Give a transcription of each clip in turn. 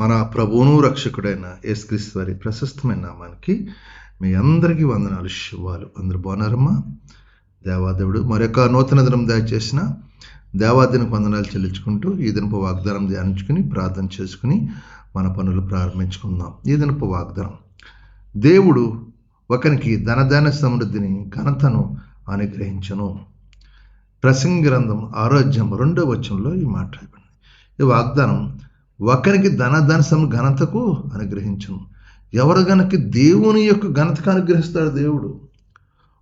మన ప్రభువును రక్షకుడైన యేసుక్రీస్తు వారి ప్రశస్తమైన నామానికి మీ అందరికీ వందనాలు, శుభాలు. అందరూ బాగున్నారమ్మా? దేవాదేవుడు మరొక నూతన దినం దయచేసిన దేవాదినకు వందనాలు చెల్లించుకుంటూ ఈ దినపు వాగ్దానం ధ్యానించుకుని ప్రార్థన చేసుకుని మన పనులు ప్రారంభించుకుందాం. ఈ దినపు వాగ్దానం: దేవుడు ఒకరికి ధనధాన్య సమృద్ధిని ఘనతను అనుగ్రహించను. ప్రసంగి గ్రంథం 6వ అధ్యాయం 2వ వచనంలో ఈ మాట రాయబడింది. ఈ వాగ్దానం ఒకరికి ధనధాన్య ఘనతకు అనుగ్రహించను. ఎవరు గనక దేవుని యొక్క ఘనతకు అనుగ్రహిస్తాడు దేవుడు.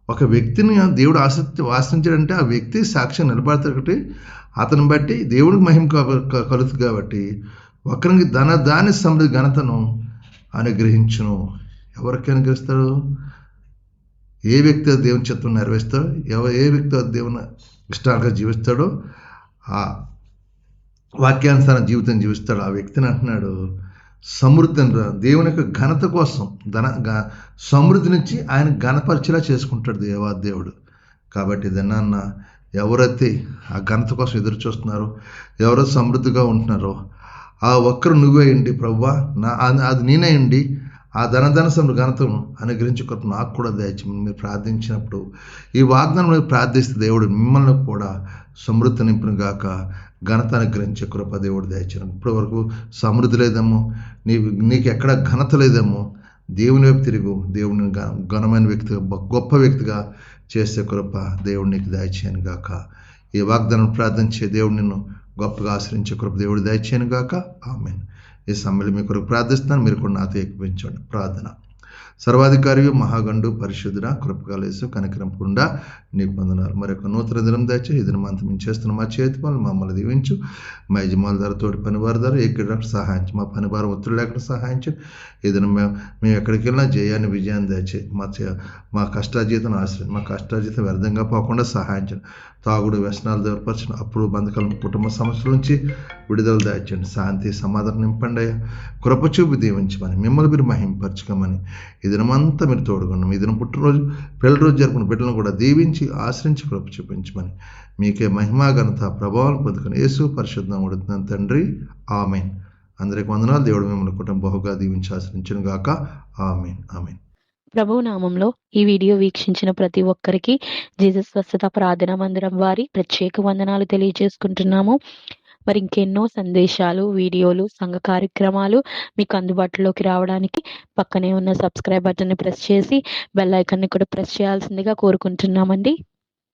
ఒక వ్యక్తిని దేవుడు ఆశ్రయించాడంటే ఆ వ్యక్తి సాక్ష్యం నిలబడతాడు కాబట్టి అతను బట్టి దేవుడికి మహిమ కలుగుతుంది. కాబట్టి ఒకరికి ధనధాన్య సమృద్ధి ఘనతను అనుగ్రహించును. ఎవరికి అనుగ్రహిస్తాడు? ఏ వ్యక్తి దేవుని చిత్తం నెరవేరుస్తాడో, ఏ వ్యక్తి దేవుని ఇష్టాలుగా జీవిస్తాడో, ఆ వాక్యానుసార జీవితం జీవిస్తాడు ఆ వ్యక్తిని అంటున్నాడు సమృద్ధిని, దేవుని యొక్క ఘనత కోసం సమృద్ధి నుంచి ఆయన ఘనపరిచేలా చేసుకుంటాడు దేవాదేవుడు. కాబట్టి ఇదన్నా ఎవరైతే ఆ ఘనత కోసం ఎదురు చూస్తున్నారో, ఎవరో సమృద్ధిగా ఉంటున్నారో, ఆ ఒక్కరు నువ్వే ఉండి ప్రభువా అది నేనే ఉండి ఆ ధనధన ఘనతను అనుగ్రహించుకుంటూ నాకు కూడా దయచేయమని మీరు ప్రార్థించినప్పుడు, ఈ వాగ్దానం మీరు ప్రార్థిస్తే దేవుడు మిమ్మల్ని కూడా సమృద్ధి నింపును గాక, ఘనత అనుగ్రహించే కృప దేవుడు దయచేయను. ఇప్పటి వరకు సమృద్ధి లేదేమో, నీకు ఎక్కడ ఘనత లేదేమో, దేవుని వైపు తిరుగు. దేవుని ఘనమైన వ్యక్తిగా, గొప్ప వ్యక్తిగా చేసే కృప దేవుడు నీకు దయచేయను గాక. ఈ వాగ్దానం ప్రార్థించే దేవుడు నిన్ను గొప్పగా ఆశ్రయించే కృప దేవుడు దయచేయను గాక. ఆమేన్. ఈ సమయంలో మీ కొరకు ప్రార్థిస్తున్నాను, మీరు కూడా నాతో ఏకీభవించండి. ప్రార్థన. సర్వాధికారి మహాగండు పరిశుద్ధుడ కృపకాలేసు కనికరం పుండా నీకు వందనాలు. మరొక నూతన దినం దయచే ఈ దినం అంతా మేము చేస్తున్న మా చేతి పనులు మమ్మల్ని దీవించు. మా యజమానుల ధర తోటి పనివారి ధర ఎక్కడ సహాయించు. మా పనివారం ఒత్తిడి లేకుండా సహాయించు. ఈ దినం మేము ఎక్కడికి వెళ్ళినా జయాన్ని విజయాన్ని దయచే. మా కష్టాజీతం ఆశ్రయం, మా కష్టాజీతం వ్యర్థంగా పోకుండా సహాయించండి. తాగుడు వ్యసనాలు దూరపరచిన అప్పుడు బంధకాల కుటుంబ సమస్యల నుంచి విడుదల దాచండి. శాంతి సమాధానం నింపండి అయ్యా. కృప చూపి దీవించమని, మిమ్మల్ని మీరు మహింపరచుకోమని, ఈ దినమంతా మీరు తోడుకున్నాం. ఈ దినం పుట్టినరోజు పెళ్లి రోజు జరుపుకున్న బిడ్డలను కూడా దీవించి ఆశ్రయించి కృప చూపించమని, మీకే మహిమా ఘనత ప్రభావం పొందుకుని యేసు పరిశుద్ధం ఉడుతున్నాను తండ్రి. ఆమెన్. అందరికి వందనాలు. దేవుడు మిమ్మల్ని కుటుంబం బహుగా దీవించి ఆశ్రయించును గాక. ఆమెన్. ఆమెన్. ప్రభువు నామంలో ఈ వీడియో వీక్షించిన ప్రతి ఒక్కరికి జీసస్ స్వస్థత ప్రార్థనా మందిరం వారి ప్రత్యేక వందనాలు తెలియజేసుకుంటున్నాము. మరి ఇంకెన్నో సందేశాలు, వీడియోలు, సంఘ కార్యక్రమాలు మీకు అందుబాటులోకి రావడానికి పక్కనే ఉన్న సబ్స్క్రైబ్ బటన్ని ప్రెస్ చేసి బెల్ ఐకాన్ని కూడా ప్రెస్ చేయాల్సిందిగా కోరుకుంటున్నామండి.